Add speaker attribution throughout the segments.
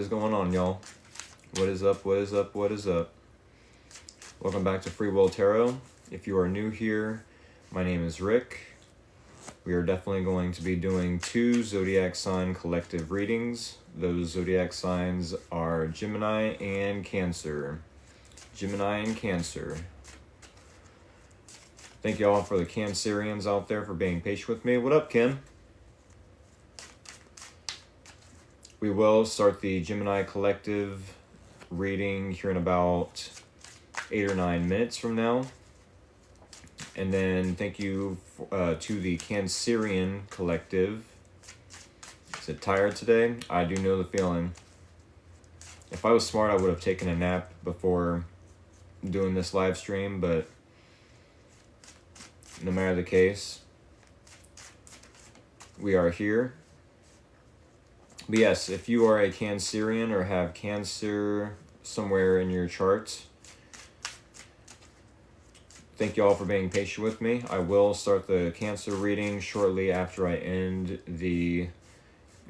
Speaker 1: is going on, y'all? What is up? What is up? What is up? Welcome back to Free Will Tarot. If you are new here, my name is Rick. We are definitely going to be doing 2 zodiac sign collective readings. Those zodiac signs are Gemini and Cancer. Gemini and Cancer. Thank you all for the Cancerians out there for being patient with me. What up, Kim? We will start the Gemini collective reading here in about 8 or 9 minutes from now. And then thank you to the Cancerian collective. Is it tired today? I do know the feeling. If I was smart, I would have taken a nap before doing this live stream, but no matter the case, we are here. But yes, if you are a Cancerian or have Cancer somewhere in your chart, thank you all for being patient with me. I will start the Cancer reading shortly after I end the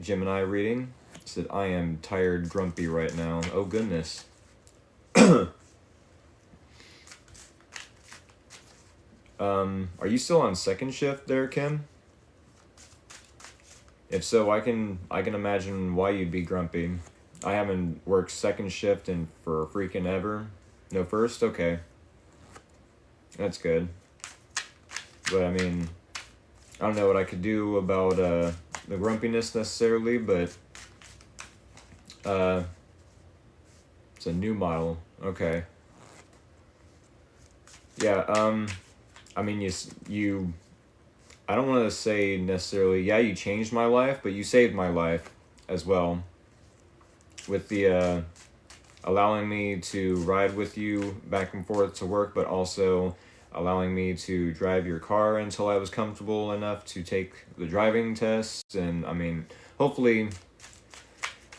Speaker 1: Gemini reading. It said, I am tired, grumpy right now. Oh, goodness. Are you still on second shift there, Kim? If so, I can imagine why you'd be grumpy. I haven't worked second shift in for freaking ever. No first? Okay. That's good. But I mean, I don't know what I could do about the grumpiness necessarily, but it's a new model. Okay. Yeah, I mean, you I don't want to say necessarily, yeah, you changed my life, but you saved my life as well. With the allowing me to ride with you back and forth to work, but also allowing me to drive your car until I was comfortable enough to take the driving test. And I mean, hopefully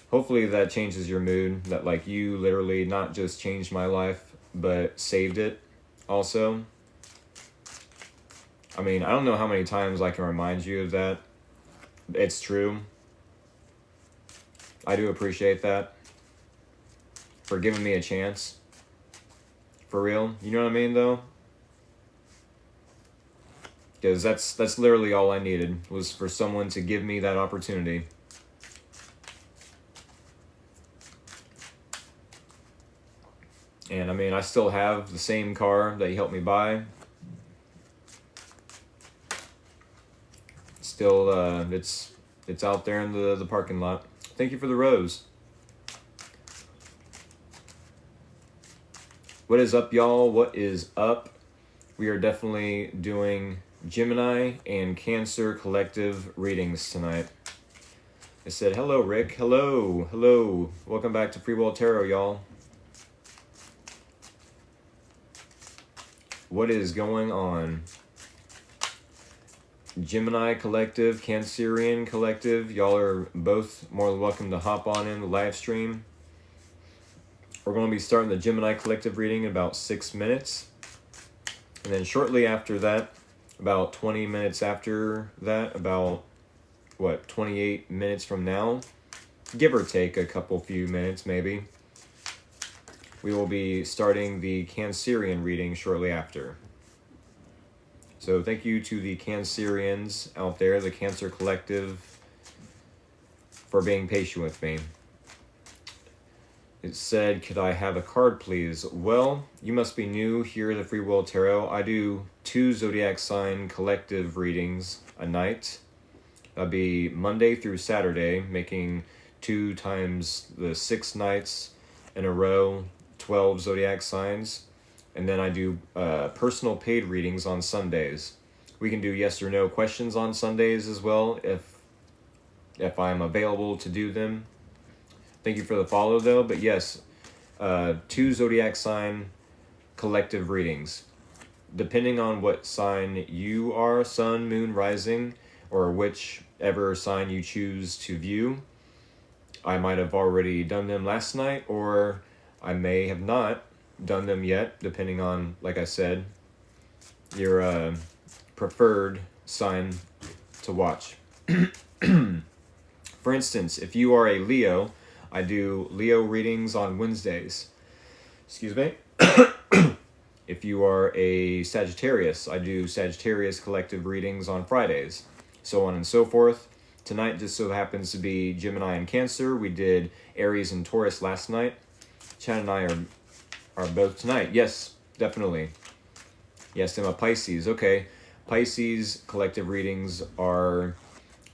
Speaker 1: that changes your mood, that like you literally not just changed my life, but saved it also. I mean, I don't know how many times I can remind you of that. It's true. I do appreciate that. For giving me a chance. For real. You know what I mean, though? Because that's literally all I needed, was for someone to give me that opportunity. And I mean, I still have the same car that you helped me buy. Still, it's out there in the parking lot. Thank you for the rose. What is up, y'all? What is up? We are definitely doing Gemini and Cancer collective readings tonight. I said, hello, Rick. Hello. Hello. Welcome back to Free Will Tarot, y'all. What is going on? Gemini collective, Cancerian collective, y'all are both more than welcome to hop on in the live stream. We're going to be starting the Gemini collective reading in about 6 minutes. And then shortly after that, about 20 minutes after that, about, 28 minutes from now, give or take a few minutes maybe, we will be starting the Cancerian reading shortly after. So thank you to the Cancerians out there, the Cancer collective, for being patient with me. It said, could I have a card, please? Well, you must be new here at the Free Will Tarot. I do 2 zodiac sign collective readings a night. That'll be Monday through Saturday, making 2 times the 6 nights in a row, 12 zodiac signs. And then I do personal paid readings on Sundays. We can do yes or no questions on Sundays as well if I'm available to do them. Thank you for the follow, though. But yes, 2 zodiac sign collective readings. Depending on what sign you are, sun, moon, rising, or whichever sign you choose to view. I might have already done them last night, or I may have not done them yet, depending on, like I said, your preferred sign to watch. For instance, if you are a Leo, I do Leo readings on Wednesdays. Excuse me. If you are a Sagittarius, I do Sagittarius collective readings on Fridays, so on and so forth. Tonight just so happens to be Gemini and Cancer. We did Aries and Taurus last night. Chad and I are both tonight. Yes, definitely. Yes, I'm a Pisces. Okay. Pisces collective readings are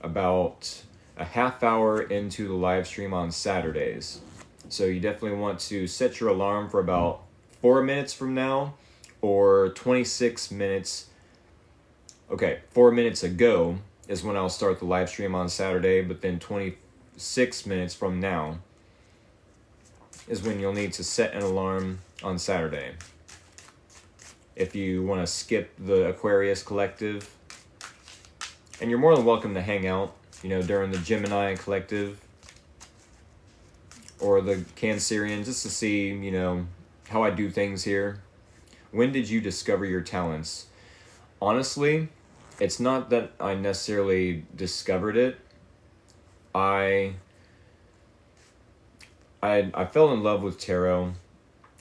Speaker 1: about a half hour into the live stream on Saturdays. So you definitely want to set your alarm for about 4 minutes from now or 26 minutes. Okay, 4 minutes ago is when I'll start the live stream on Saturday, but then 26 minutes from now is when you'll need to set an alarm on Saturday. If you want to skip the Aquarius collective, and you're more than welcome to hang out, during the Gemini collective or the Cancerian, just to see, how I do things here. When did you discover your talents? Honestly, it's not that I necessarily discovered it. I fell in love with tarot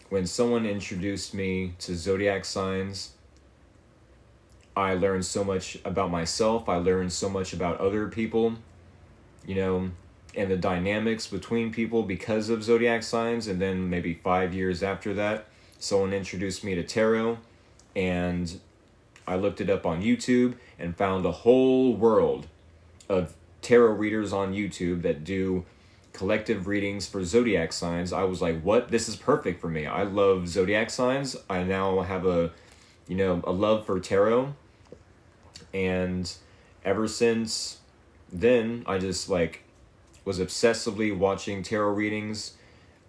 Speaker 1: when someone introduced me to zodiac signs. I learned so much about myself. I learned so much about other people, and the dynamics between people because of zodiac signs. And then maybe 5 years after that, someone introduced me to tarot, and I looked it up on YouTube and found a whole world of tarot readers on YouTube that do collective readings for zodiac signs. I was like, what? This is perfect for me. I love zodiac signs. I now have a love for tarot. And ever since then, I just was obsessively watching tarot readings,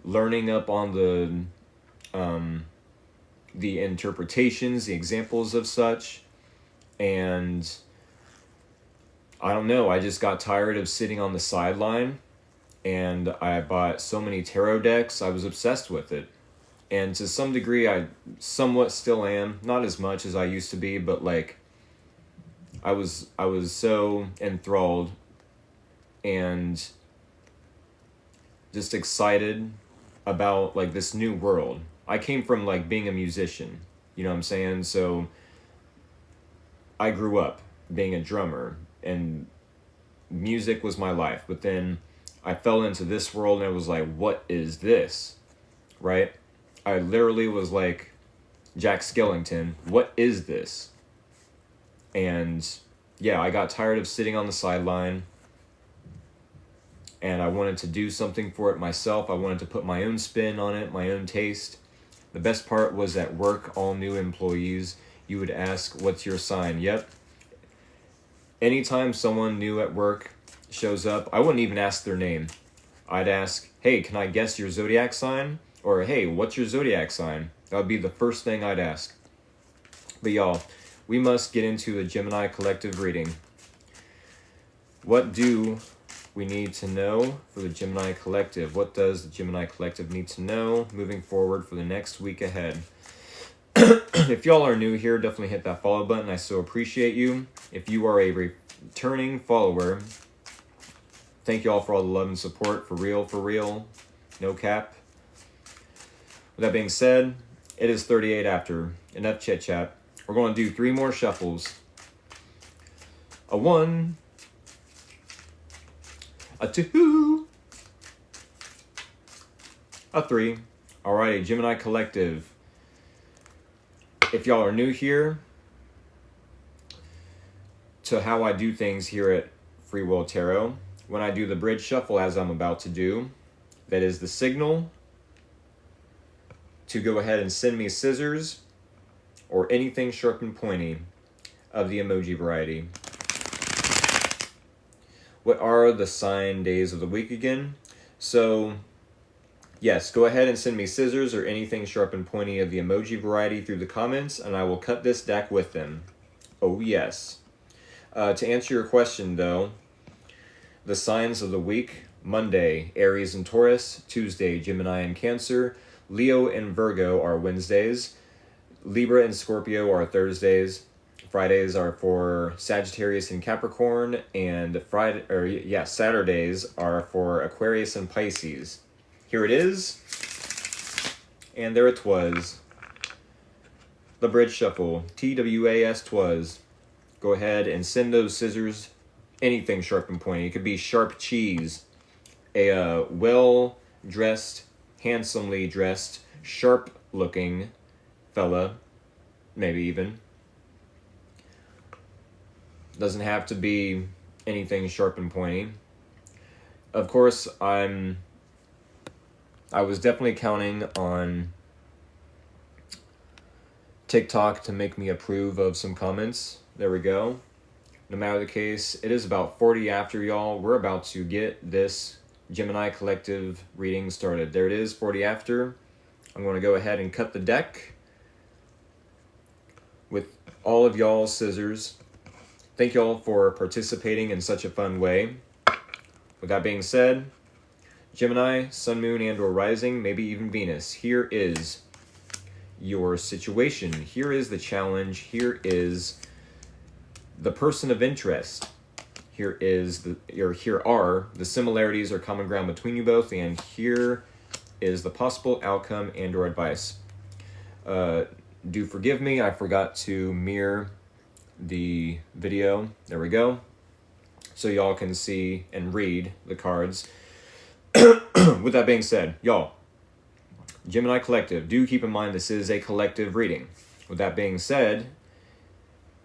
Speaker 1: learning up on the interpretations, the examples of such. And I don't know, I just got tired of sitting on the sideline, and I bought so many tarot decks. I was obsessed with it. And to some degree, I somewhat still am. Not as much as I used to be, but I was so enthralled and just excited about this new world. I came from being a musician, you know what I'm saying? So I grew up being a drummer and music was my life. But then I fell into this world and I was like, what is this? Right? I literally was like Jack Skellington, what is this? And yeah, I got tired of sitting on the sideline, and I wanted to do something for it myself. I wanted to put my own spin on it, my own taste. The best part was at work, all new employees, you would ask, what's your sign? Yep. Anytime someone new at work shows up, I wouldn't even ask their name. I'd ask, hey, can I guess your zodiac sign? Or, hey, what's your zodiac sign? That would be the first thing I'd ask. But y'all, we must get into the Gemini collective reading. What do we need to know for the Gemini collective? What does the Gemini collective need to know moving forward for the next week ahead? If y'all are new here, definitely hit that follow button. I so appreciate you. If you are a returning follower, thank y'all for all the love and support. For real, no cap. With that being said, it is 38 after. Enough chit chat. We're going to do 3 more shuffles. A 1, a 2, a 3. Alrighty, Gemini collective. If y'all are new here to how I do things here at Free Will Tarot, when I do the bridge shuffle as I'm about to do, that is the signal to go ahead and send me scissors or anything sharp and pointy of the emoji variety. What are the sign days of the week again? So, yes, go ahead and send me scissors or anything sharp and pointy of the emoji variety through the comments, and I will cut this deck with them. Oh, yes. To answer your question, though, the signs of the week: Monday, Aries and Taurus; Tuesday, Gemini and Cancer; Leo and Virgo are Wednesdays; Libra and Scorpio are Thursdays; Fridays are for Sagittarius and Capricorn, and Saturdays are for Aquarius and Pisces. Here it is, and there it was. The Bridge Shuffle, TWAS twas. Go ahead and send those scissors, anything sharp and pointy. It could be sharp cheese, a well-dressed, handsomely dressed, sharp-looking fella, maybe even. Doesn't have to be anything sharp and pointy. Of course, I was definitely counting on TikTok to make me approve of some comments. There we go. No matter the case, it is about 40 after, y'all. We're about to get this Gemini collective reading started. There it is, 40 after. I'm going to go ahead and cut the deck with all of y'all's scissors. Thank y'all for participating in such a fun way. With that being said, Gemini, Sun, Moon, and or Rising, maybe even Venus. Here is your situation. Here is the challenge. Here is the person of interest. Here are the similarities or common ground between you both, and here is the possible outcome and or advice. Do forgive me, I forgot to mirror the video. There we go. So y'all can see and read the cards. With that being said, y'all, Gemini Collective, do keep in mind this is a collective reading. With that being said,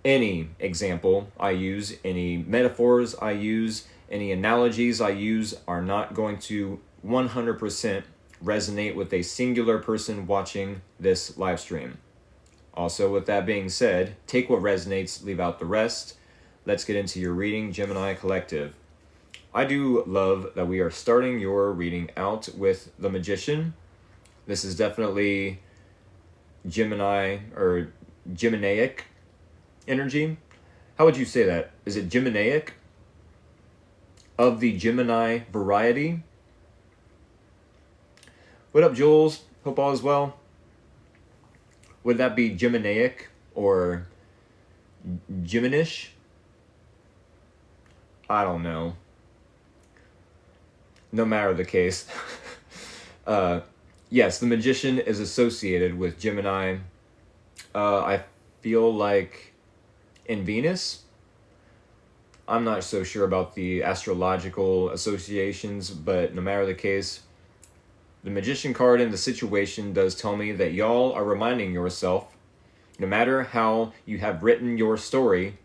Speaker 1: any example I use, any metaphors I use, any analogies I use are not going to 100% resonate with a singular person watching this live stream. Also, with that being said, take what resonates, leave out the rest. Let's get into your reading, Gemini Collective. I do love that we are starting your reading out with the Magician. This is definitely Gemini or Geminaic energy. How would you say that? Is it Geminaic? Of the Gemini variety? What up, Jules? Hope all is well. Would that be Geminaic or Geminish? I don't know. No matter the case. Yes, the Magician is associated with Gemini. I feel like in Venus. I'm not so sure about the astrological associations, but no matter the case, the Magician card in the situation does tell me that y'all are reminding yourself, no matter how you have written your story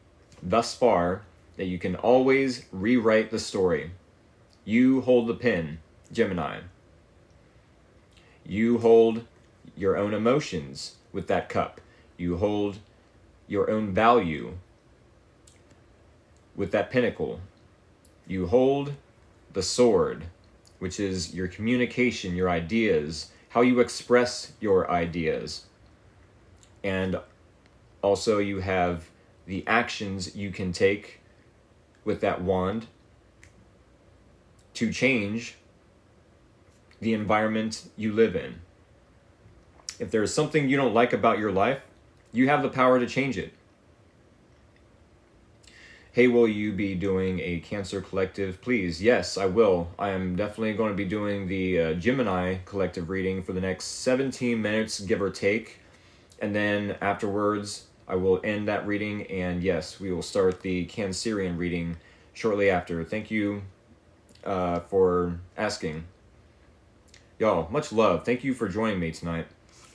Speaker 1: thus far, that you can always rewrite the story. You hold the pen, Gemini. You hold your own emotions with that cup. You hold your own value with that pentacle. You hold the sword, which is your communication, your ideas, how you express your ideas. And also you have the actions you can take with that wand to change the environment you live in. If there's something you don't like about your life, you have the power to change it. Hey, will you be doing a Cancer collective? Please, yes, I will. I am definitely going to be doing the Gemini collective reading for the next 17 minutes, give or take. And then afterwards, I will end that reading. And yes, we will start the Cancerian reading shortly after. Thank you for asking. Y'all, much love. Thank you for joining me tonight.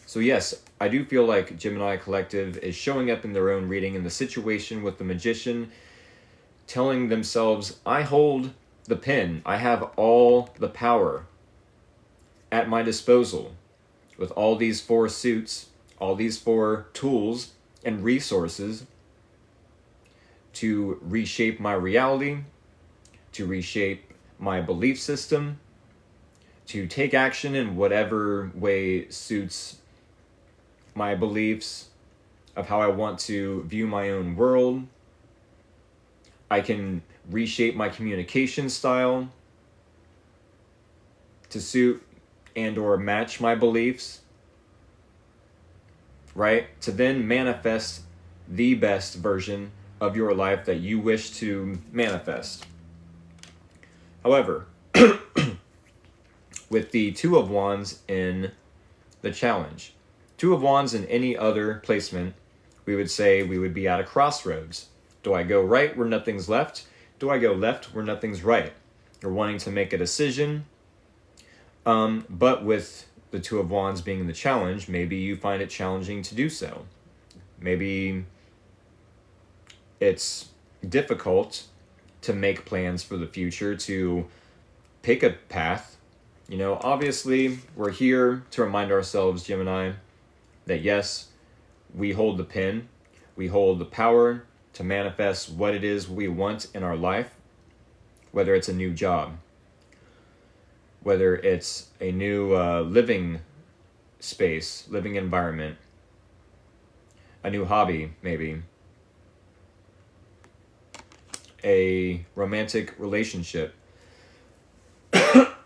Speaker 1: So yes, I do feel like Gemini collective is showing up in their own reading in the situation with the Magician, telling themselves, I hold the pen. I have all the power at my disposal with all these 4 suits, all these 4 tools and resources to reshape my reality, to reshape my belief system, to take action in whatever way suits my beliefs of how I want to view my own world. I can reshape my communication style to suit and or match my beliefs, right? To then manifest the best version of your life that you wish to manifest. However, with the Two of Wands in the challenge, Two of Wands in any other placement, we would say we would be at a crossroads. Do I go right where nothing's left? Do I go left where nothing's right? You're wanting to make a decision, but with the Two of Wands being in the challenge, maybe you find it challenging to do so. Maybe it's difficult to make plans for the future, to pick a path. You know, obviously, we're here to remind ourselves, Gemini, that yes, we hold the pen. We hold the power to manifest what it is we want in our life, whether it's a new job, whether it's a new living space, living environment, a new hobby, maybe, a romantic relationship.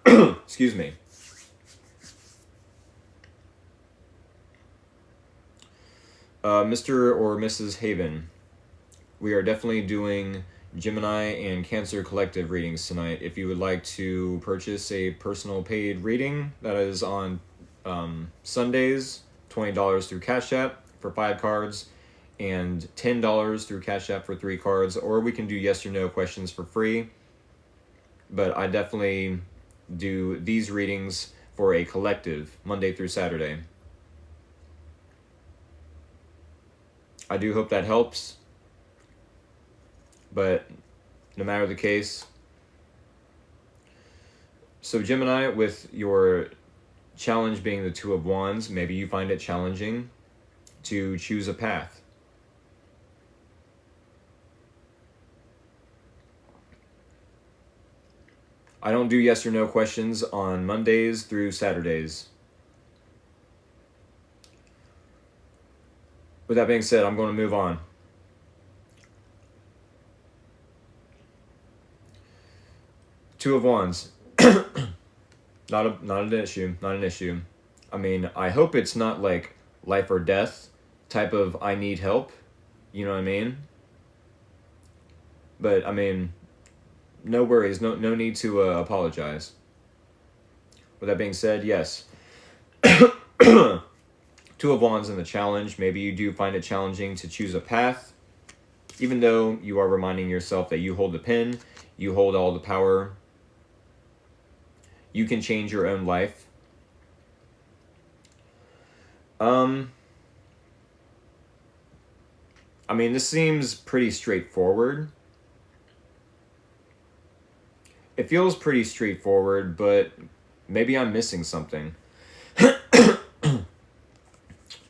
Speaker 1: Excuse me. Mr. or Mrs. Haven, we are definitely doing Gemini and Cancer collective readings tonight. If you would like to purchase a personal paid reading, that is on Sundays, $20 through Cash App for 5 cards, and $10 through Cash App for 3 cards, or we can do yes or no questions for free. But I definitely do these readings for a collective, Monday through Saturday. I do hope that helps. But no matter the case, so Gemini, with your challenge being the Two of Wands, maybe you find it challenging to choose a path. I don't do yes or no questions on Mondays through Saturdays. With that being said, I'm going to move on. Two of Wands. Not an issue. Not an issue. I mean, I hope it's not like life or death type of I need help. You know what I mean? But, I mean, no worries. No need to apologize. With that being said, yes. Two of Wands in the challenge. Maybe you do find it challenging to choose a path, even though you are reminding yourself that you hold the pen, you hold all the power. You can change your own life. I mean, this seems pretty straightforward. It feels pretty straightforward, but maybe I'm missing something.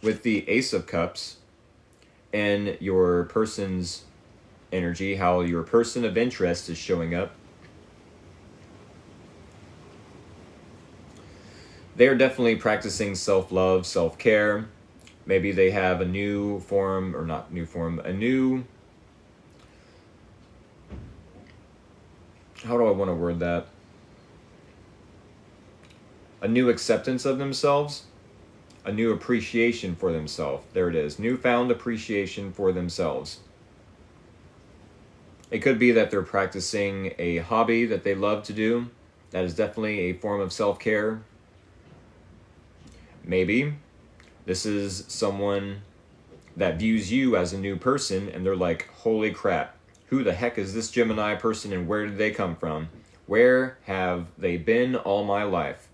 Speaker 1: With the Ace of Cups and your person's energy, how your person of interest is showing up, they are definitely practicing self-love, self-care. Maybe they have a new form, or not new form, a new... How do I want to word that? A new acceptance of themselves. A new appreciation for themselves. There it is. Newfound appreciation for themselves. It could be that they're practicing a hobby that they love to do. That is definitely a form of self-care. Maybe this is someone that views you as a new person and they're like, holy crap, who the heck is this Gemini person and where did they come from? Where have they been all my life?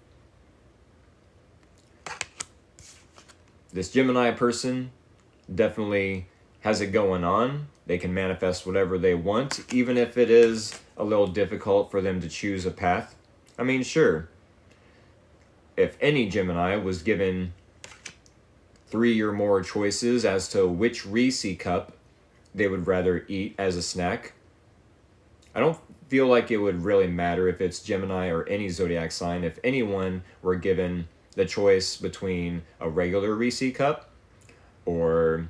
Speaker 1: This Gemini person definitely has it going on. They can manifest whatever they want, even if it is a little difficult for them to choose a path. I mean, sure. If any Gemini was given 3 or more choices as to which Reese cup they would rather eat as a snack, I don't feel like it would really matter if it's Gemini or any zodiac sign. If anyone were given the choice between a regular Reese cup or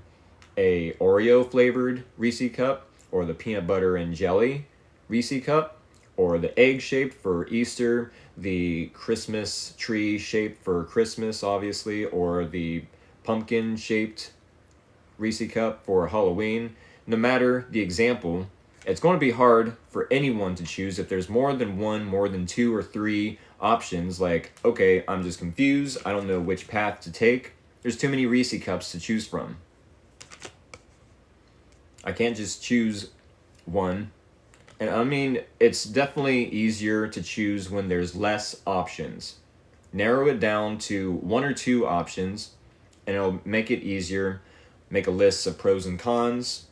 Speaker 1: a Oreo flavored Reese cup or the peanut butter and jelly Reese cup or the egg shaped for Easter, the Christmas tree shaped for Christmas, obviously, or the pumpkin shaped Reese cup for Halloween, no matter the example, it's going to be hard for anyone to choose if there's more than one, more than two or three options. Like, okay, I'm just confused. I don't know which path to take. There's too many Reese cups to choose from. I can't just choose one. And I mean, it's definitely easier to choose when there's less options. Narrow it down to one or two options, and it'll make it easier. Make a list of pros and cons.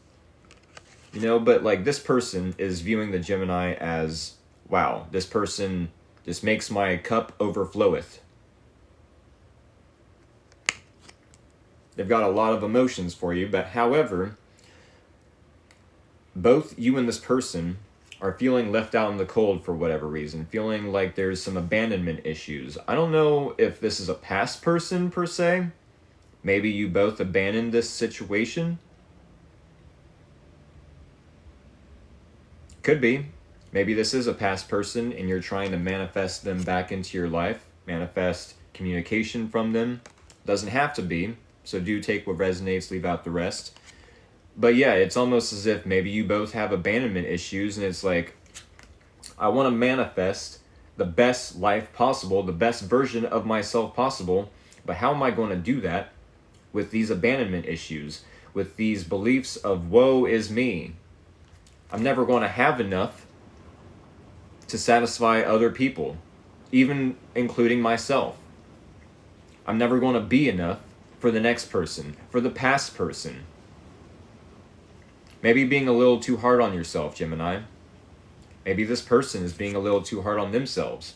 Speaker 1: But like this person is viewing the Gemini as, wow, this person just makes my cup overfloweth. They've got a lot of emotions for you, but however, both you and this person are feeling left out in the cold for whatever reason, feeling like there's some abandonment issues. I don't know if this is a past person per se. Maybe you both abandoned this situation. Could be. Maybe this is a past person and you're trying to manifest them back into your life, manifest communication from them. Doesn't have to be, so do take what resonates, leave out the rest. But yeah, it's almost as if maybe you both have abandonment issues and it's like, I want to manifest the best life possible, the best version of myself possible, but how am I going to do that with these abandonment issues, with these beliefs of woe is me? I'm never going to have enough to satisfy other people, even including myself. I'm never going to be enough for the next person, for the past person. Maybe being a little too hard on yourself, Gemini. Maybe this person is being a little too hard on themselves.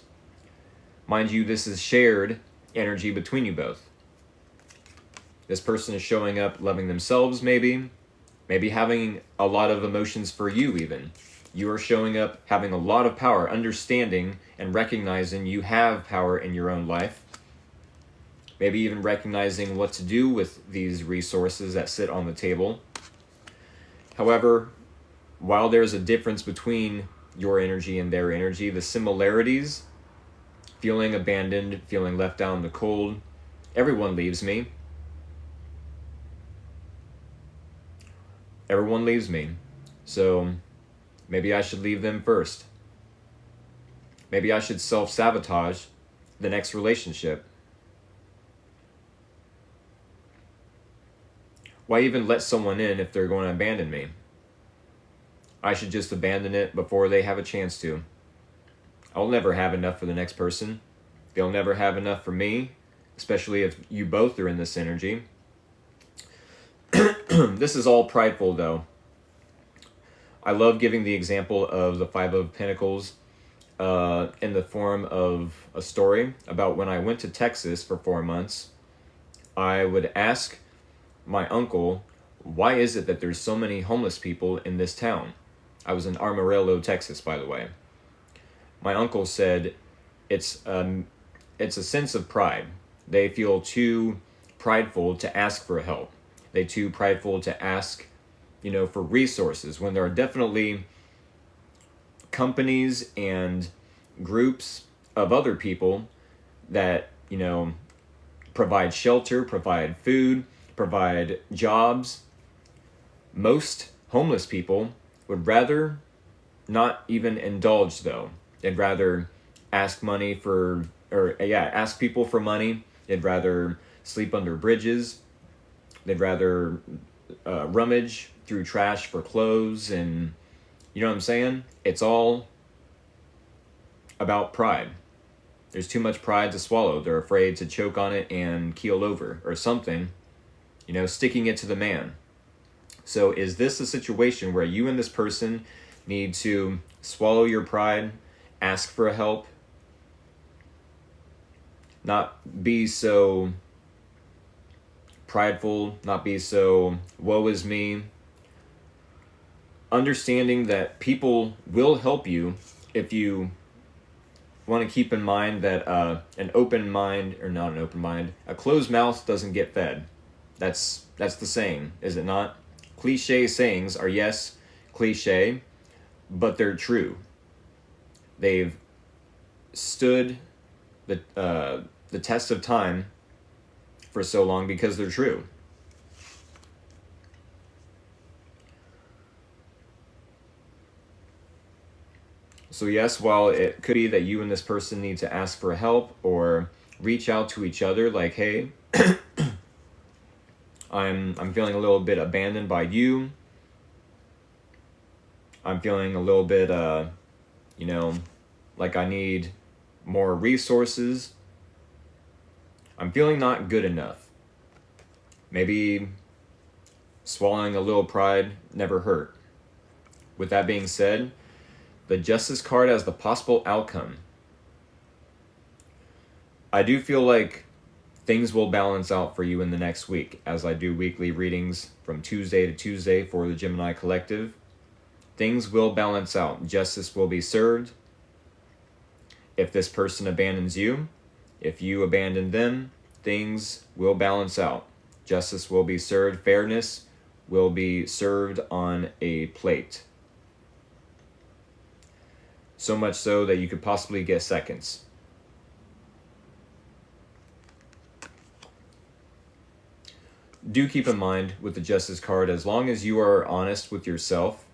Speaker 1: Mind you, this is shared energy between you both. This person is showing up loving themselves, maybe having a lot of emotions for you even. You are showing up having a lot of power, understanding and recognizing you have power in your own life. Maybe even recognizing what to do with these resources that sit on the table. However, while there's a difference between your energy and their energy, the similarities, feeling abandoned, feeling left out in the cold, everyone leaves me. Everyone leaves me. So maybe I should leave them first. Maybe I should self-sabotage the next relationship. Why even let someone in if they're going to abandon me? I should just abandon it before they have a chance to. I'll never have enough for the next person. They'll never have enough for me, especially if you both are in this energy. This is all prideful, though. I love giving the example of the Five of Pentacles in the form of a story about when I went to Texas for 4 months. I would ask my uncle, why is it that there's so many homeless people in this town? I was in Amarillo, Texas, by the way. My uncle said it's a sense of pride. They feel too prideful to ask for help. They're too prideful to ask, for resources, when there are definitely companies and groups of other people that, provide shelter, provide food, provide jobs. Most homeless people would rather not even indulge, though. They'd rather ask people for money. They'd rather sleep under bridges. They'd rather rummage through trash for clothes, and you know what I'm saying? It's all about pride. There's too much pride to swallow. They're afraid to choke on it and keel over or something, sticking it to the man. So is this a situation where you and this person need to swallow your pride, ask for help, not be so prideful, not be so woe is me, understanding that people will help you if you want to keep in mind that a closed mouth doesn't get fed. That's the saying, is it not? Cliche sayings are, yes, cliche, but they're true. They've stood the test of time for so long because they're true. So yes, while it could be that you and this person need to ask for help or reach out to each other, like, hey, I'm feeling a little bit abandoned by you. I'm feeling a little bit, like I need more resources. I'm feeling not good enough. Maybe swallowing a little pride never hurt. With that being said, the Justice card as the possible outcome. I do feel like things will balance out for you in the next week, as I do weekly readings from Tuesday to Tuesday for the Gemini Collective. Things will balance out. Justice will be served. If this person abandons you, if you abandon them, things will balance out. Justice will be served. Fairness will be served on a plate. So much so that you could possibly get seconds. Do keep in mind with the Justice card, as long as you are honest with yourself,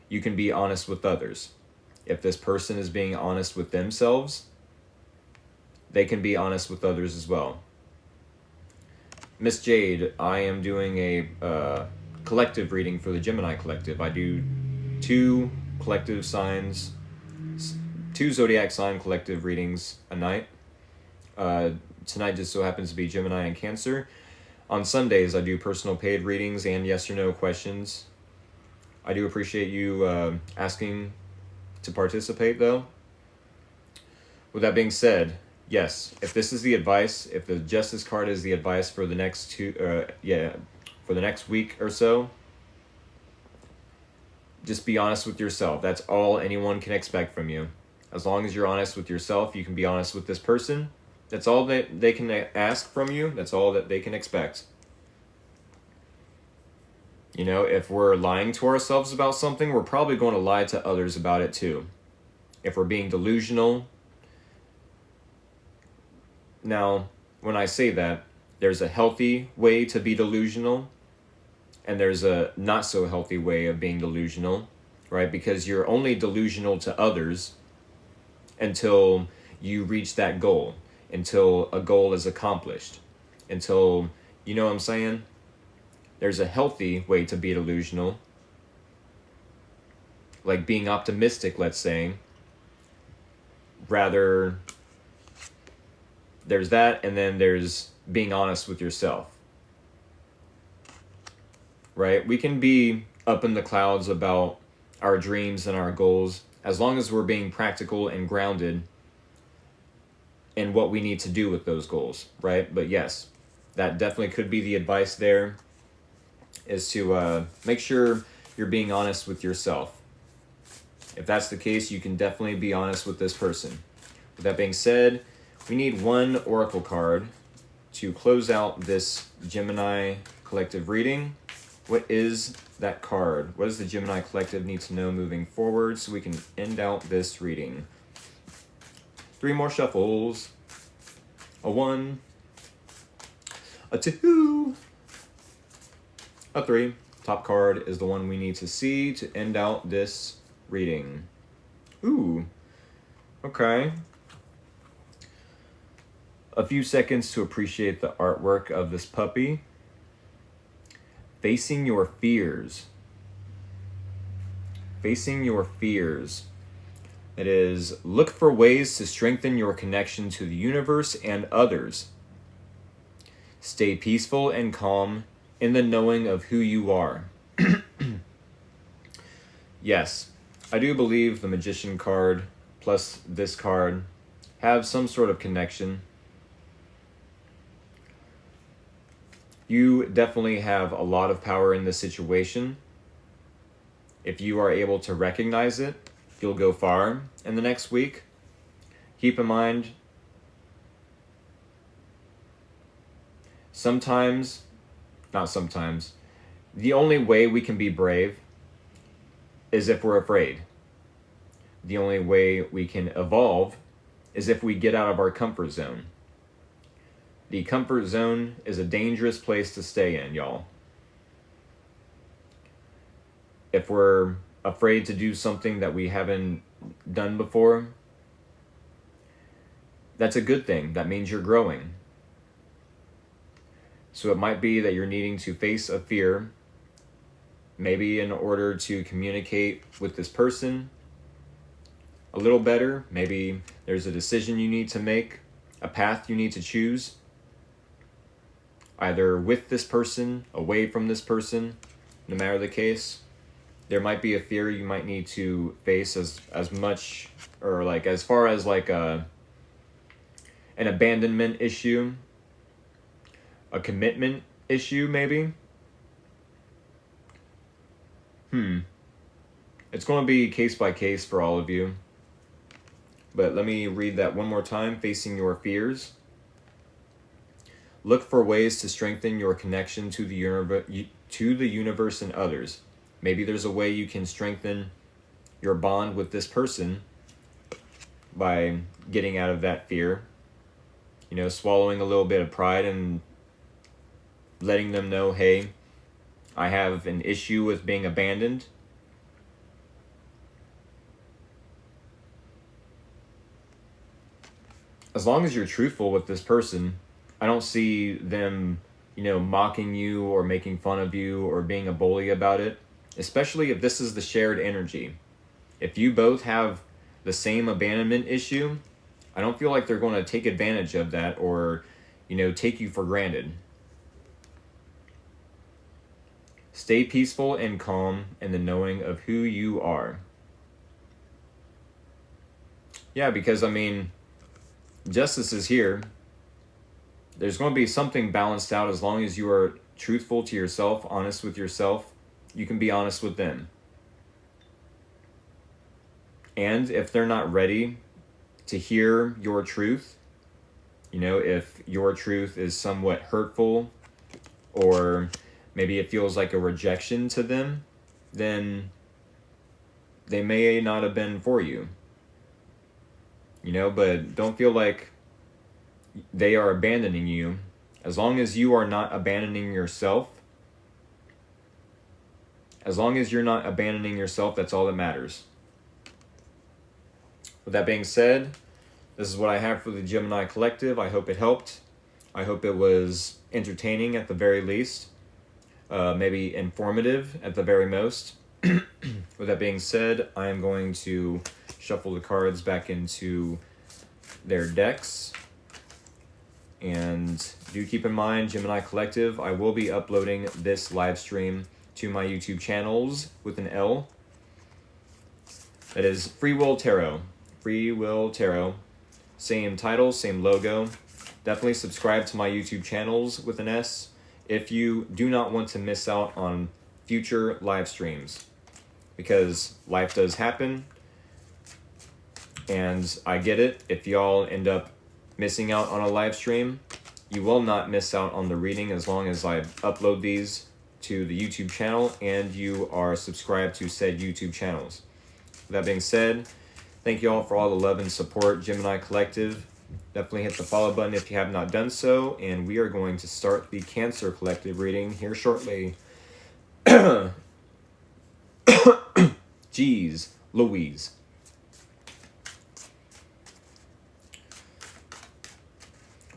Speaker 1: you can be honest with others. If this person is being honest with themselves, they can be honest with others as well. Miss Jade, I am doing a collective reading for the Gemini Collective. I do two zodiac sign collective readings a night. Tonight just so happens to be Gemini and Cancer. On Sundays, I do personal paid readings and yes or no questions. I do appreciate you asking to participate, though. With that being said, yes, if this is the advice, if the Justice card is the advice for the next for the next week or so, just be honest with yourself. That's all anyone can expect from you. As long as you're honest with yourself, you can be honest with this person. That's all that they can ask from you. That's all that they can expect. You know, if we're lying to ourselves about something, we're probably going to lie to others about it too. If we're being delusional. Now, when I say that, there's a healthy way to be delusional, and there's a not so healthy way of being delusional, right? Because you're only delusional to others until you reach that goal, until a goal is accomplished, until, you know what I'm saying? There's a healthy way to be delusional, like being optimistic, let's say. Rather, there's that, and then there's being honest with yourself. Right? We can be up in the clouds about our dreams and our goals as long as we're being practical and grounded in what we need to do with those goals, right? But yes, that definitely could be the advice there, is to make sure you're being honest with yourself. If that's the case, you can definitely be honest with this person. With that being said, we need one oracle card to close out this Gemini Collective reading. What is that card? What does the Gemini Collective need to know moving forward so we can end out this reading? 3 more shuffles. A 1, a 2, a 3. Top card is the one we need to see to end out this reading. Ooh, okay. A few seconds to appreciate the artwork of this puppy. Facing your fears. Facing your fears. It is, look for ways to strengthen your connection to the universe and others. Stay peaceful and calm in the knowing of who you are. Yes, I do believe the Magician card plus this card have some sort of connection. You definitely have a lot of power in this situation. If you are able to recognize it, you'll go far in the next week. Keep in mind, the only way we can be brave is if we're afraid. The only way we can evolve is if we get out of our comfort zone. The comfort zone is a dangerous place to stay in, y'all. if we're afraid to do something that we haven't done before, that's a good thing. That means you're growing. So it might be that you're needing to face a fear, maybe in order to communicate with this person a little better. Maybe there's a decision you need to make, a path you need to choose, either with this person, away from this person, no matter the case. There might be a fear you might need to face as much, or like as far as like an abandonment issue, a commitment issue maybe. It's going to be case by case for all of you. But let me read that one more time. Facing your fears. Look for ways to strengthen your connection to the universe and others. Maybe there's a way you can strengthen your bond with this person by getting out of that fear. You know, swallowing a little bit of pride and letting them know, hey, I have an issue with being abandoned. As long as you're truthful with this person, I don't see them, mocking you or making fun of you or being a bully about it, especially if this is the shared energy. If you both have the same abandonment issue, I don't feel like they're going to take advantage of that or, take you for granted. Stay peaceful and calm in the knowing of who you are. Yeah, because, justice is here. There's going to be something balanced out as long as you are truthful to yourself, honest with yourself. You can be honest with them. And if they're not ready to hear your truth, if your truth is somewhat hurtful or maybe it feels like a rejection to them, then they may not have been for you. But don't feel like they are abandoning you. As long as you are not abandoning yourself, that's all that matters. With that being said, this is what I have for the Gemini Collective. I hope it helped. I hope it was entertaining at the very least. Maybe informative at the very most. With that being said, I am going to shuffle the cards back into their decks. And do keep in mind, Gemini Collective, I will be uploading this live stream to my YouTube channels with an L. That is Free Will Tarot. Free Will Tarot. Same title, same logo. Definitely subscribe to my YouTube channels with an S if you do not want to miss out on future live streams. Because life does happen. And I get it. If y'all end up missing out on a live stream, you will not miss out on the reading as long as I upload these to the YouTube channel and you are subscribed to said YouTube channels. With that being said, thank you all for all the love and support, Gemini Collective. Definitely hit the follow button if you have not done so, and we are going to start the Cancer Collective reading here shortly. Jeez Louise.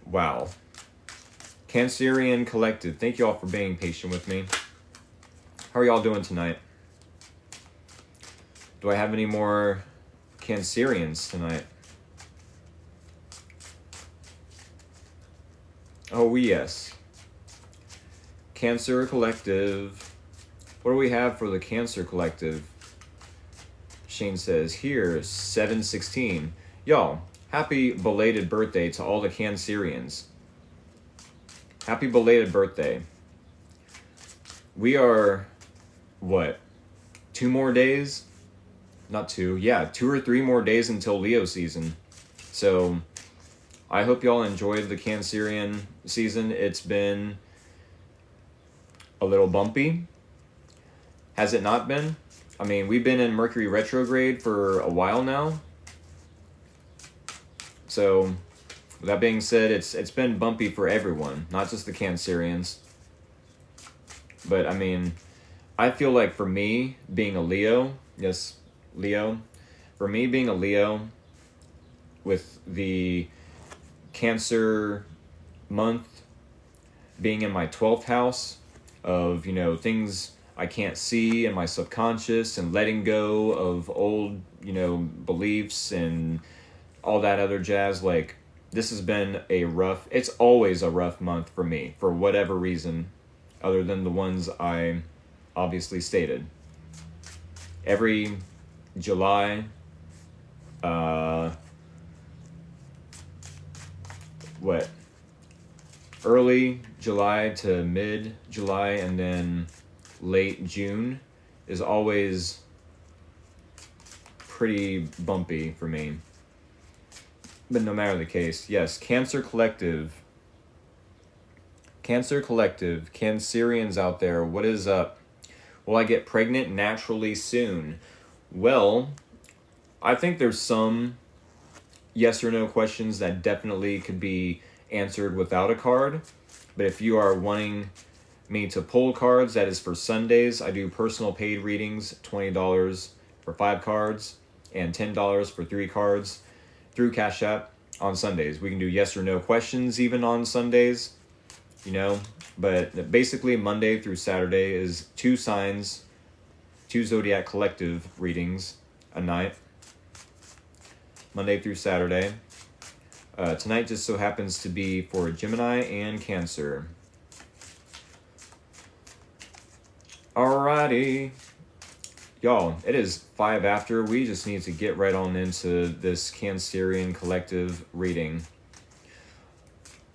Speaker 1: Wow. Cancerian Collective, thank you all for being patient with me. How are y'all doing tonight? Do I have any more Cancerians tonight? Oh, yes. Cancer Collective. What do we have for the Cancer Collective? Shane says, here, 7/16. Y'all, happy belated birthday to all the Cancerians. Happy belated birthday. We are, what, 2 more days? Not 2, yeah, 2 or 3 more days until Leo season. So, I hope y'all enjoyed the Cancerian season. It's been a little bumpy. Has it not been? We've been in Mercury retrograde for a while now. So, with that being said, it's been bumpy for everyone, not just the Cancerians. But, I feel like for me, being a Leo, yes, Leo, for me being a Leo with the Cancer month being in my 12th house of, things I can't see in my subconscious and letting go of old, beliefs and all that other jazz, like, this has been it's always a rough month for me, for whatever reason, other than the ones I obviously stated. Every July, early July to mid July and then late June is always pretty bumpy for me. But no matter the case, yes, Cancer Collective, Cancerians out there, what is up? Will I get pregnant naturally soon? Well, I think there's some yes or no questions that definitely could be answered without a card. But if you are wanting me to pull cards, that is for Sundays. I do personal paid readings, $20 for 5 cards and $10 for 3 cards through Cash App on Sundays. We can do yes or no questions even on Sundays, but basically Monday through Saturday is 2 signs, 2 zodiac collective readings a night, Monday through Saturday. Tonight just so happens to be for Gemini and Cancer. Alrighty. Y'all, it is 5 after. We just need to get right on into this Cancerian collective reading.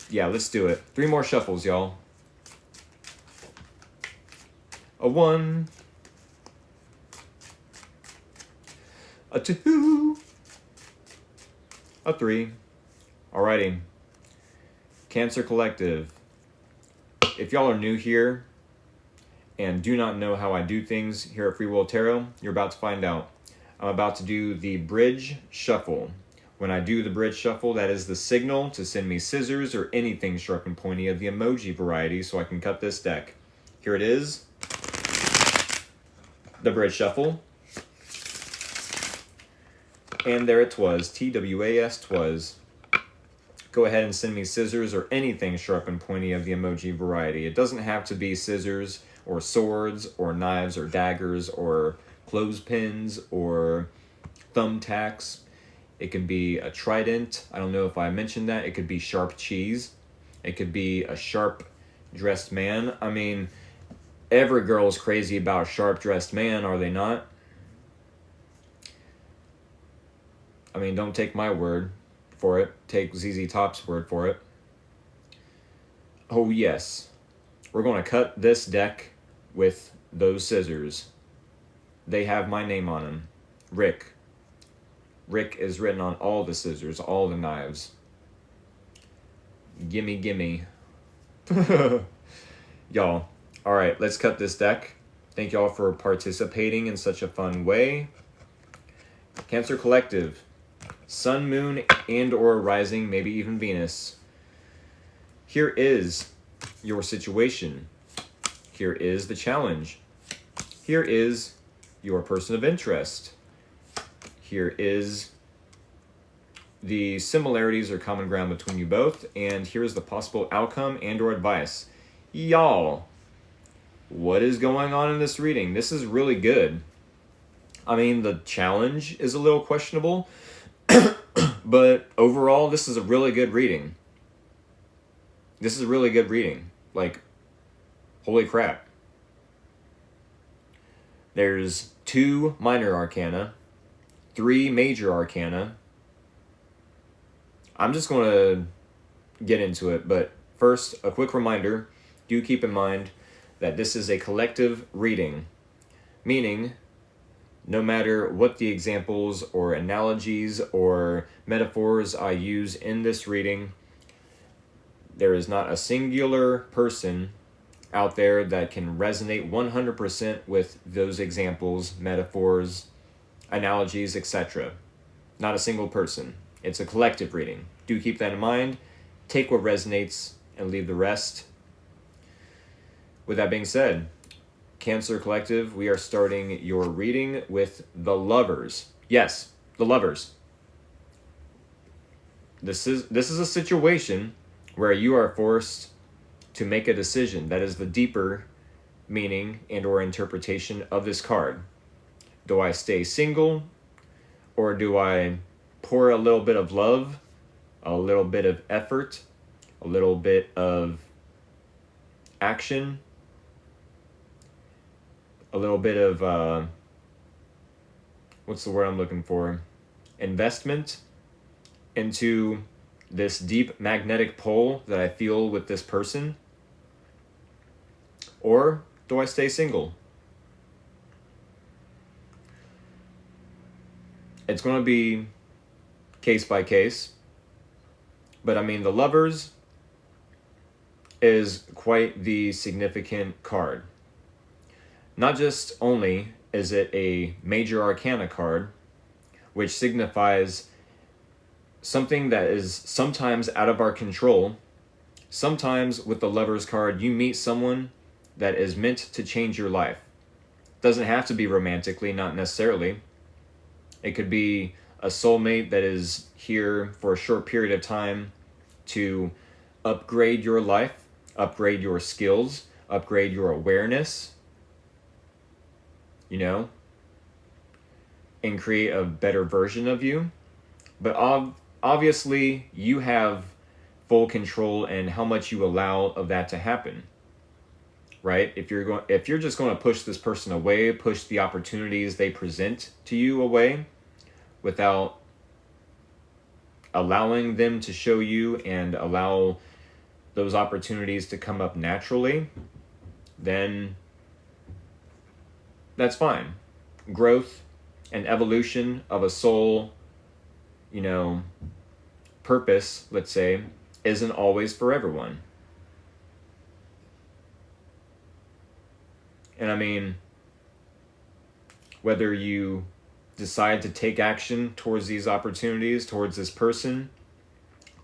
Speaker 1: Yeah, let's do it. 3 more shuffles, y'all. A 1. A 2. A 3. Alrighty. Cancer Collective. If y'all are new here and do not know how I do things here at Free Will Tarot, you're about to find out. I'm about to do the bridge shuffle. When I do the bridge shuffle, that is the signal to send me scissors or anything sharp and pointy of the emoji variety so I can cut this deck. Here it is. The bridge shuffle. And there it was. TWAS twas. Go ahead and send me scissors or anything sharp and pointy of the emoji variety. It doesn't have to be scissors or swords or knives or daggers or clothespins or thumbtacks. It can be a trident. I don't know if I mentioned that. It could be sharp cheese. It could be a sharp dressed man. I mean, every girl is crazy about a sharp dressed man, are they not? I mean, don't take my word for it. Take ZZ Top's word for it. Oh yes, we're going to cut this deck with those scissors. They have my name on them. Rick. Rick is written on all the scissors, all the knives. Gimme, gimme. Y'all, alright, let's cut this deck. Thank y'all for participating in such a fun way. Cancer Collective. Sun, moon, and or rising, maybe even Venus. Here is your situation. Here is the challenge. Here is your person of interest. Here is the similarities or common ground between you both, and here's the possible outcome and or advice. Y'all, what is going on in this reading? This is really good. I mean, the challenge is a little questionable, but overall, this is a really good reading. This is a really good reading. Like, holy crap. There's 2 minor arcana, 3 major arcana. I'm just going to get into it, but first, a quick reminder. Do keep in mind that this is a collective reading, meaning no matter what the examples or analogies or metaphors I use in this reading, there is not a singular person out there that can resonate 100% with those examples, metaphors, analogies, etc. Not a single person. It's a collective reading. Do keep that in mind. Take what resonates and leave the rest. With that being said, Cancer Collective, we are starting your reading with the Lovers. Yes, the Lovers. This is a situation where you are forced to make a decision. That is the deeper meaning and or interpretation of this card. Do I stay single, or do I pour a little bit of love, a little bit of effort, a little bit of action, a little bit of what's the word I'm looking for? Investment into this deep magnetic pull that I feel with this person? Or do I stay single? It's going to be case by case. But I mean, the Lovers is quite the significant card. Not just only is it a major arcana card, which signifies something that is sometimes out of our control. Sometimes with the Lovers card, you meet someone that is meant to change your life. Doesn't have to be romantically, not necessarily. It could be a soulmate that is here for a short period of time to upgrade your life, upgrade your skills, upgrade your awareness, and create a better version of you. But obviously, you have full control in how much you allow of that to happen. Right? If you're just going to push this person away, push the opportunities they present to you away without allowing them to show you and allow those opportunities to come up naturally, then that's fine. Growth and evolution of a soul, purpose, let's say, isn't always for everyone. And I mean, whether you decide to take action towards these opportunities, towards this person,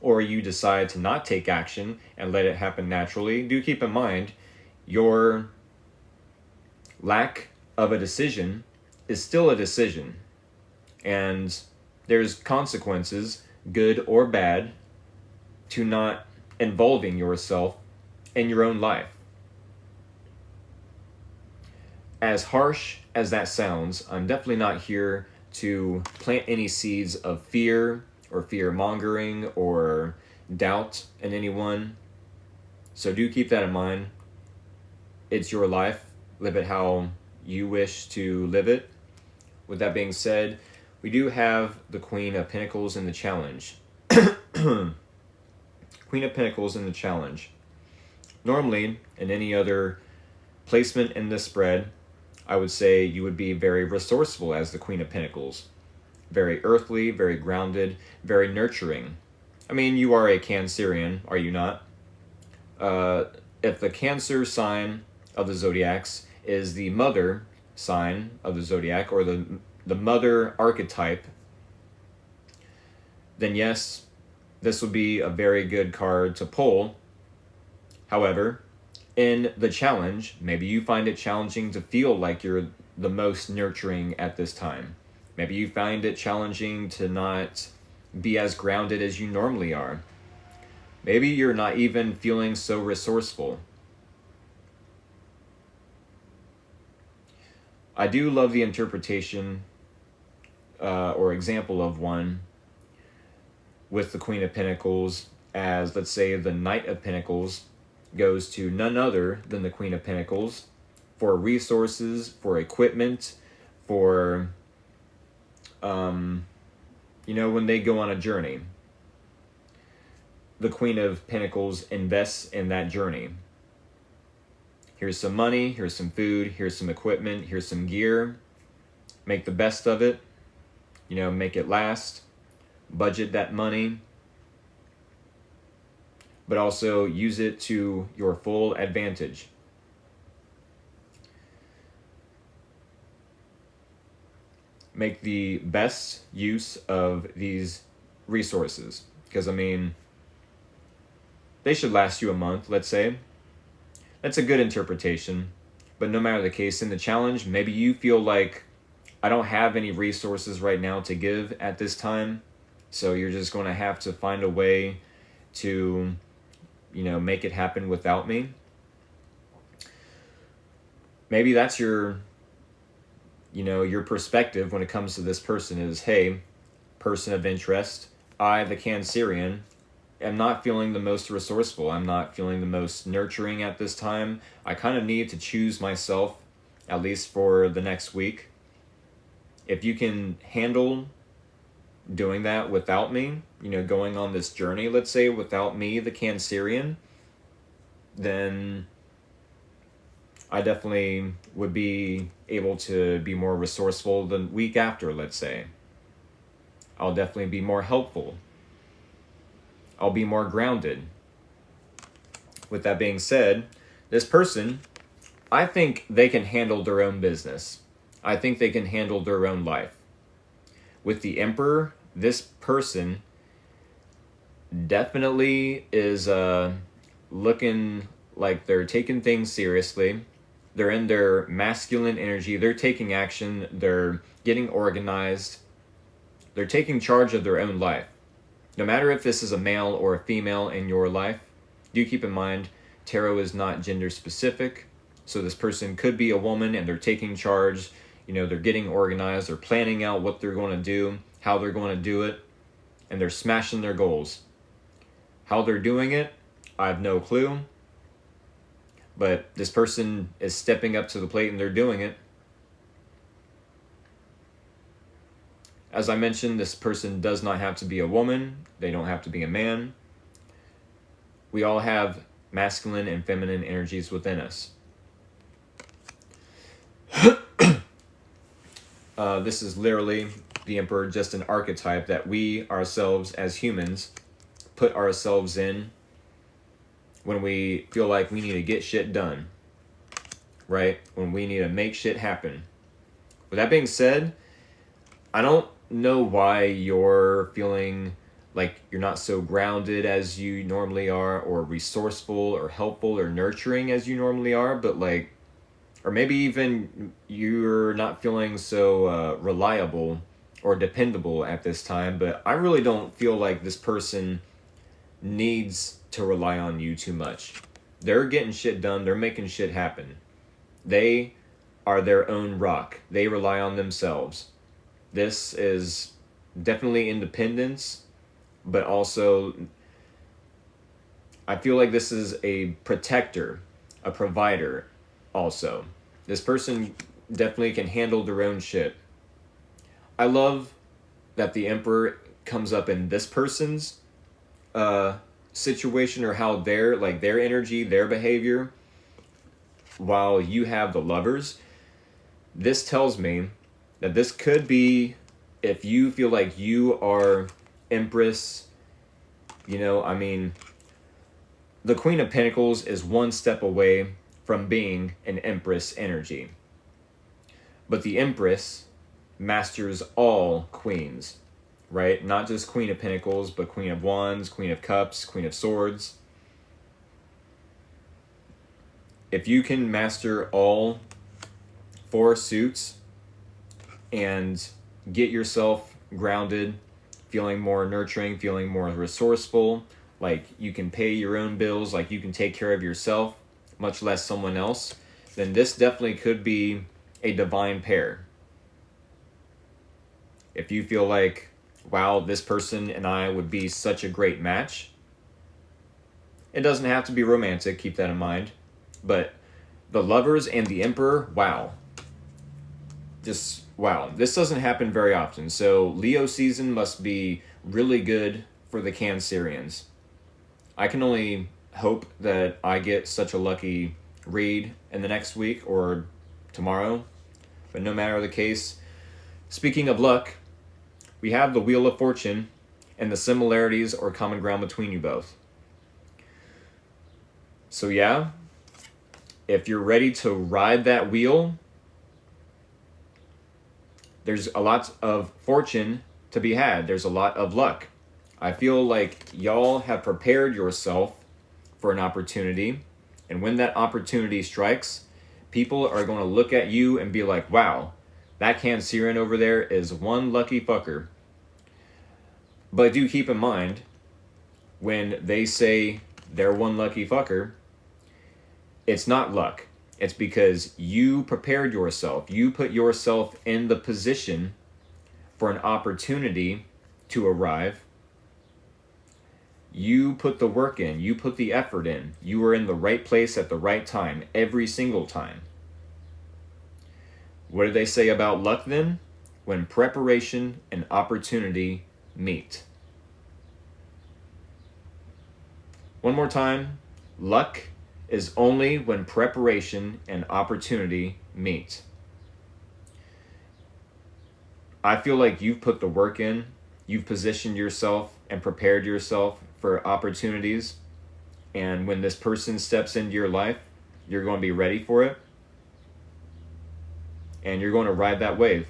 Speaker 1: or you decide to not take action and let it happen naturally, do keep in mind your lack of a decision is still a decision. And there's consequences, good or bad, to not involving yourself in your own life. As harsh as that sounds, I'm definitely not here to plant any seeds of fear or fear-mongering or doubt in anyone. So do keep that in mind. It's your life. Live it how you wish to live it. With that being said, we do have the Queen of Pentacles in the challenge. Queen of Pentacles in the challenge. Normally, in any other placement in this spread, I would say you would be very resourceful as the Queen of Pentacles. Very earthly, very grounded, very nurturing. I mean, you are a Cancerian, are you not? If the Cancer sign of the zodiacs is the mother sign of the zodiac, or the mother archetype, then yes, this would be a very good card to pull. However, in the challenge, maybe you find it challenging to feel like you're the most nurturing at this time. Maybe you find it challenging to not be as grounded as you normally are. Maybe you're not even feeling so resourceful. I do love the interpretation or example of one with the Queen of Pentacles as, let's say, the Knight of Pentacles goes to none other than the Queen of Pentacles for resources, for equipment, for, when they go on a journey. The Queen of Pentacles invests in that journey. Here's some money, here's some food, here's some equipment, here's some gear. Make the best of it. Make it last. Budget that money. But also use it to your full advantage. Make the best use of these resources. Because, they should last you a month, let's say. That's a good interpretation. But no matter the case, in the challenge, maybe you feel like I don't have any resources right now to give at this time. So you're just going to have to find a way to, make it happen without me. Maybe that's your perspective when it comes to this person is, hey, person of interest, I, the Cancerian, am not feeling the most resourceful. I'm not feeling the most nurturing at this time. I kind of need to choose myself, at least for the next week. If you can handle doing that without me, going on this journey, let's say, without me, the Cancerian, then I definitely would be able to be more resourceful the week after, let's say. I'll definitely be more helpful. I'll be more grounded. With that being said, this person, I think they can handle their own business. I think they can handle their own life. With the Emperor, this person definitely is looking like they're taking things seriously. They're in their masculine energy. They're taking action. They're getting organized. They're taking charge of their own life. No matter if this is a male or a female in your life, do keep in mind, tarot is not gender specific. So this person could be a woman and they're taking charge. They're getting organized. They're planning out what they're going to do, how they're going to do it, and they're smashing their goals. How they're doing it, I have no clue. But this person is stepping up to the plate and they're doing it. As I mentioned, this person does not have to be a woman. They don't have to be a man. We all have masculine and feminine energies within us. This is literally the Emperor, just an archetype that we ourselves as humans put ourselves in when we feel like we need to get shit done, right? When we need to make shit happen. With that being said, I don't know why you're feeling like you're not so grounded as you normally are, or resourceful or helpful or nurturing as you normally are, but or maybe even you're not feeling so reliable or dependable at this time. But I really don't feel like this person needs to rely on you too much. They're getting shit done. They're making shit happen. They are their own rock. They rely on themselves. This is definitely independence, but also I feel like this is a protector, a provider also. This person definitely can handle their own shit. I love that the Emperor comes up in this person's situation, or how their energy, their behavior, while you have the Lovers. This tells me that this could be, if you feel like you are Empress, the Queen of Pentacles is one step away from being an Empress energy. But the Empress masters all queens, right? Not just Queen of Pentacles, but Queen of Wands, Queen of Cups, Queen of Swords. If you can master all four suits and get yourself grounded, feeling more nurturing, feeling more resourceful, like you can pay your own bills, like you can take care of yourself, much less someone else, then this definitely could be a divine pair. If you feel like, wow, this person and I would be such a great match, it doesn't have to be romantic, keep that in mind, but the Lovers and the Emperor, wow. Just wow. This doesn't happen very often. So Leo season must be really good for the Cancerians. I can only hope that I get such a lucky read in the next week or tomorrow. But no matter the case, speaking of luck, we have the Wheel of Fortune and the similarities or common ground between you both. So yeah, if you're ready to ride that wheel, there's a lot of fortune to be had. There's a lot of luck. I feel like y'all have prepared yourself for an opportunity. And when that opportunity strikes, People are going to look at you and be like, wow, that Cancerian over there is one lucky fucker. But do keep in mind, when they say they're one lucky fucker, it's not luck. It's because you prepared yourself. You put yourself in the position for an opportunity to arrive. You put the work in. You put the effort in. You were in the right place at the right time, every single time. What did they say about luck then? When preparation and opportunity meet. One more time. Luck is only when preparation and opportunity meet. I feel like you've put the work in, you've positioned yourself and prepared yourself for opportunities, and when this person steps into your life, you're going to be ready for it, and you're going to ride that wave.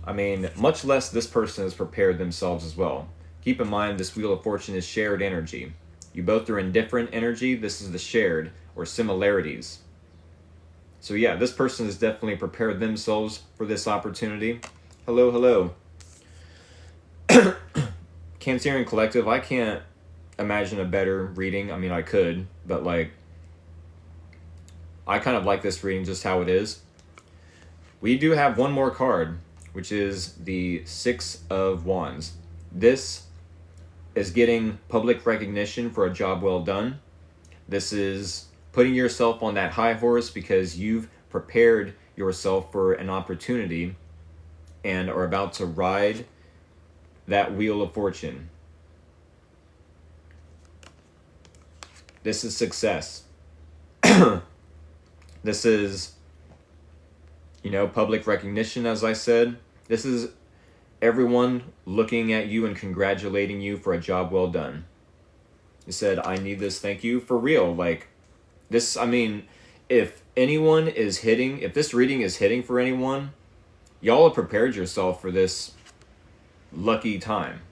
Speaker 1: I mean, much less this person has prepared themselves as well. Keep in mind, this Wheel of Fortune is shared energy. You both are in different energy. This is the shared or similarities. So yeah, this person has definitely prepared themselves for this opportunity. Hello, hello. Cancerian Collective, I can't imagine a better reading. I mean, I could, but like, I kind of like this reading just how it is. We do have one more card, which is the Six of Wands. This is getting public recognition for a job well done. This is putting yourself on that high horse because you've prepared yourself for an opportunity and are about to ride that Wheel of Fortune. This is success. This is, public recognition, as I said. This is everyone looking at you and congratulating you for a job well done. You said, I need this, thank you. For real, like, this, I mean, if anyone is hitting, if this reading is hitting for anyone, y'all have prepared yourself for this lucky time.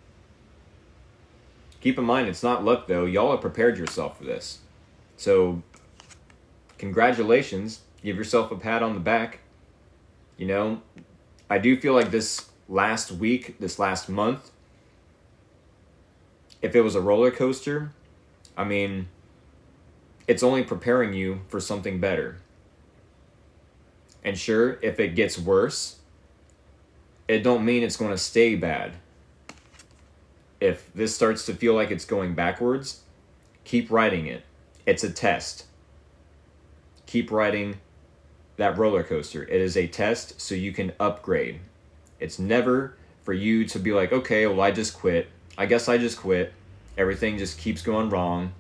Speaker 1: Keep in mind, it's not luck, though. Y'all have prepared yourself for this. So, congratulations. Give yourself a pat on the back. I do feel like this last week, this last month, if it was a roller coaster, I mean, it's only preparing you for something better. And sure, if it gets worse, it don't mean it's going to stay bad. If this starts to feel like it's going backwards, keep riding it. It's a test. Keep riding that roller coaster. It is a test so you can upgrade. It's never for you to be like, okay, well, I just quit. I guess I just quit. Everything just keeps going wrong.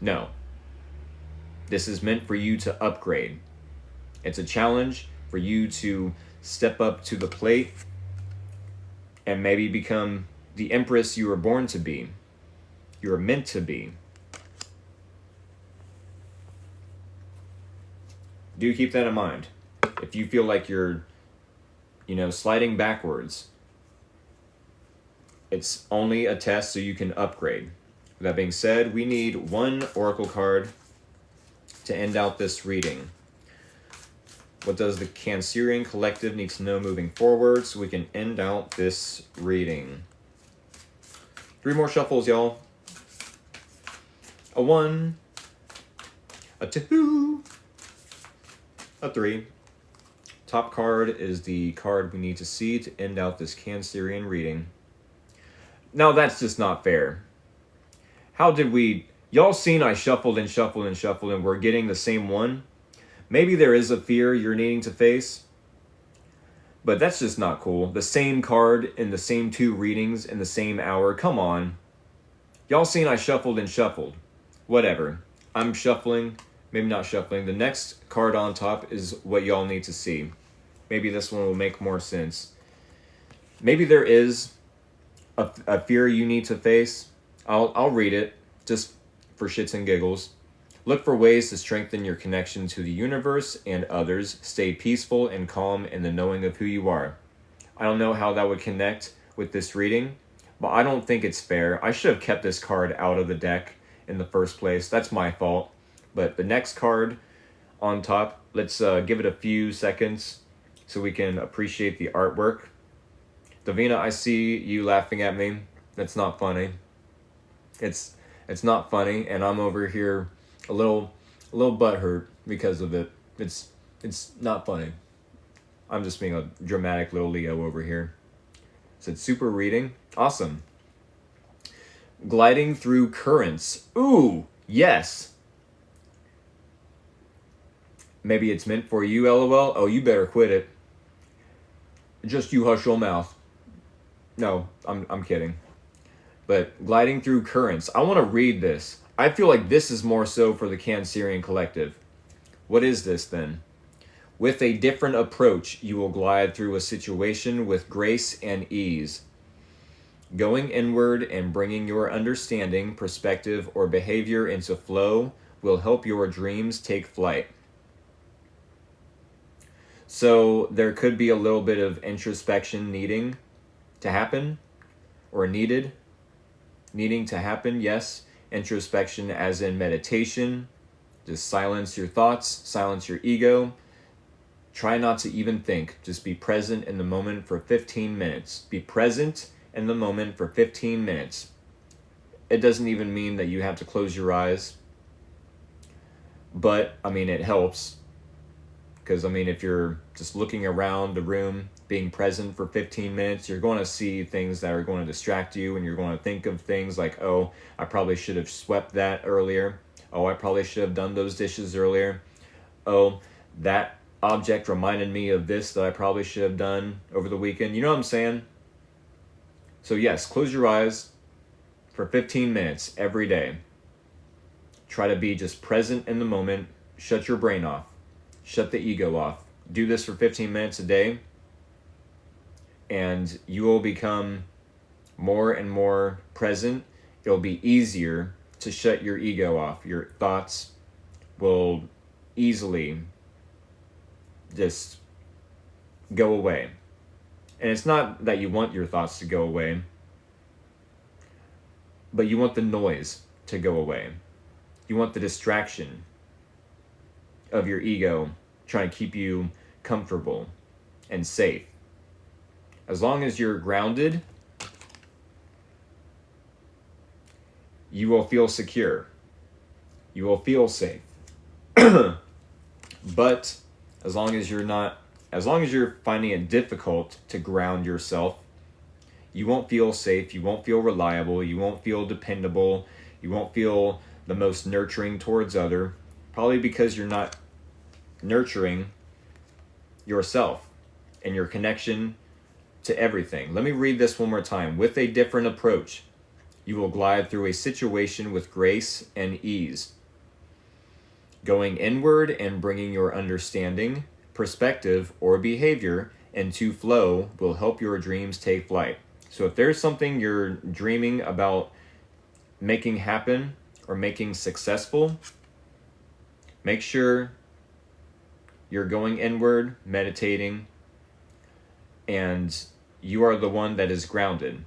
Speaker 1: No. This is meant for you to upgrade. It's a challenge for you to step up to the plate and maybe become the empress you were born to be. You were meant to be. Do keep that in mind. If you feel like you're, sliding backwards, it's only a test so you can upgrade. With that being said, we need one oracle card to end out this reading. What does the Cancerian Collective need to know moving forward so we can end out this reading? 3 more shuffles, y'all. A 1, a 2, a 3. Top card is the card we need to see to end out this Cancerian reading. Now that's just not fair. How did we... Y'all seen I shuffled and shuffled and shuffled and we're getting the same one? Maybe there is a fear you're needing to face, but that's just not cool. The same card in the same 2 readings in the same hour. Come on. Y'all seen I shuffled and shuffled. Whatever. I'm shuffling. Maybe not shuffling. The next card on top is what y'all need to see. Maybe this one will make more sense. Maybe there is a fear you need to face. I'll read it just for shits and giggles. Look for ways to strengthen your connection to the universe and others. Stay peaceful and calm in the knowing of who you are. I don't know how that would connect with this reading, but I don't think it's fair. I should have kept this card out of the deck in the first place. That's my fault. But the next card on top, let's give it a few seconds so we can appreciate the artwork. Davina, I see you laughing at me. That's not funny. It's not funny, and I'm over here a little butthurt because of it. It's not funny. I'm just being a dramatic little Leo over here. So it's super reading. Awesome. Gliding through currents. Ooh, yes. Maybe it's meant for you, LOL. Oh, you better quit it. Just you hush your mouth. No, I'm kidding. But gliding through currents. I want to read this. I feel like this is more so for the Cancerian collective. What is this then? With a different approach, you will glide through a situation with grace and ease. Going inward and bringing your understanding, perspective, or behavior into flow will help your dreams take flight. So there could be a little bit of introspection needing to happen, or needing to happen, yes. Introspection as in meditation. Just silence your thoughts, silence your ego. Try not to even think. Just be present in the moment for 15 minutes. Be present in the moment for 15 minutes. It doesn't even mean that you have to close your eyes. But, I mean, it helps. Because, I mean, if you're just looking around the room, being present for 15 minutes, you're going to see things that are going to distract you, and you're going to think of things like, oh, I probably should have swept that earlier. Oh, I probably should have done those dishes earlier. Oh, that object reminded me of this that I probably should have done over the weekend. You know what I'm saying? So yes, close your eyes for 15 minutes every day. Try to be just present in the moment. Shut your brain off. Shut the ego off. Do this for 15 minutes a day, and you will become more and more present. It'll be easier to shut your ego off. Your thoughts will easily just go away. And it's not that you want your thoughts to go away, but you want the noise to go away. You want the distraction of your ego trying to keep you comfortable and safe. As long as you're grounded, you will feel secure. You will feel safe. But as long as you're finding it difficult to ground yourself, you won't feel safe, you won't feel reliable, you won't feel dependable, you won't feel the most nurturing towards other, probably because you're not nurturing yourself and your connection to everything. Let me read this one more time. With a different approach, you will glide through a situation with grace and ease. Going inward and bringing your understanding, perspective, or behavior into flow will help your dreams take flight. So if there's something you're dreaming about making happen or making successful, make sure you're going inward, meditating, and you are the one that is grounded.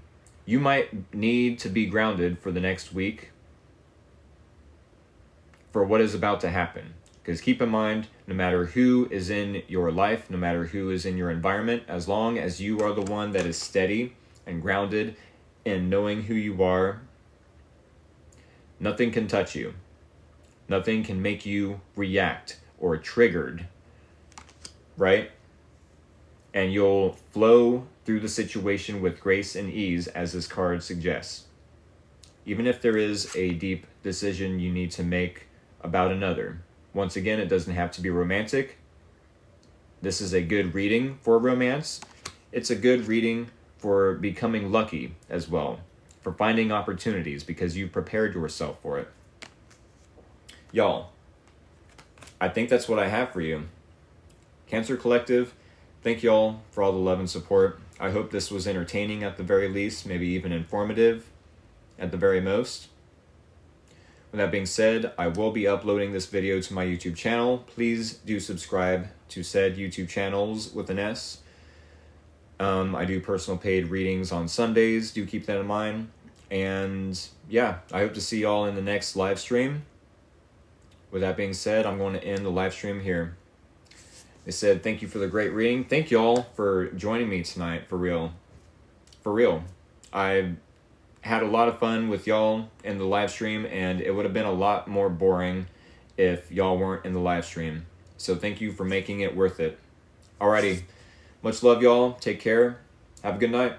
Speaker 1: You might need to be grounded for the next week for what is about to happen. Because keep in mind, no matter who is in your life, no matter who is in your environment, as long as you are the one that is steady and grounded in knowing who you are, nothing can touch you. Nothing can make you react or triggered, right? And you'll flow through the situation with grace and ease, as this card suggests. Even if there is a deep decision you need to make about another. Once again, it doesn't have to be romantic. This is a good reading for romance. It's a good reading for becoming lucky as well, for finding opportunities because you've prepared yourself for it. Y'all, I think that's what I have for you. Cancer Collective, thank y'all for all the love and support. I hope this was entertaining at the very least, maybe even informative at the very most. With that being said, I will be uploading this video to my YouTube channel. Please do subscribe to said YouTube channels with an S. I do personal paid readings on Sundays. Do keep that in mind. And yeah, I hope to see y'all in the next live stream. With that being said, I'm going to end the live stream here. They said, thank you for the great reading. Thank y'all for joining me tonight, for real. For real. I had a lot of fun with y'all in the live stream, and it would have been a lot more boring if y'all weren't in the live stream. So thank you for making it worth it. Alrighty. Much love, y'all. Take care. Have a good night.